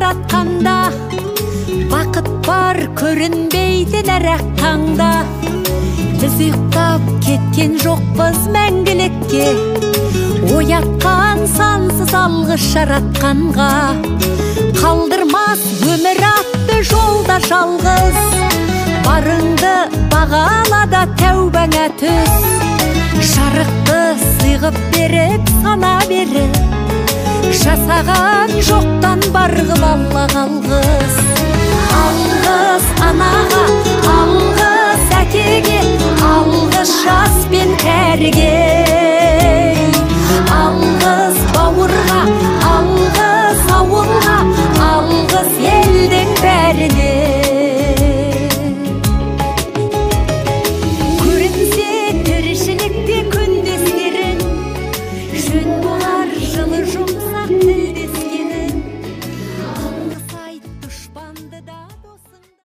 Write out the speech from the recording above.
жаратканда, бақыт бар көрінбейді нәрәк таңда. Біз ұйықтап кеткен жоқпыз мәңгілікке, оятқан сансыз алғыс жаратқанға. Қалдырмас өмір атты жолда жалғыз, барыңды бағалада тәубаңа түс. Жарықты сыйғып беріп сана беріп, жасаған жоқтан барғып алла қалғыз. Алғыс анаға,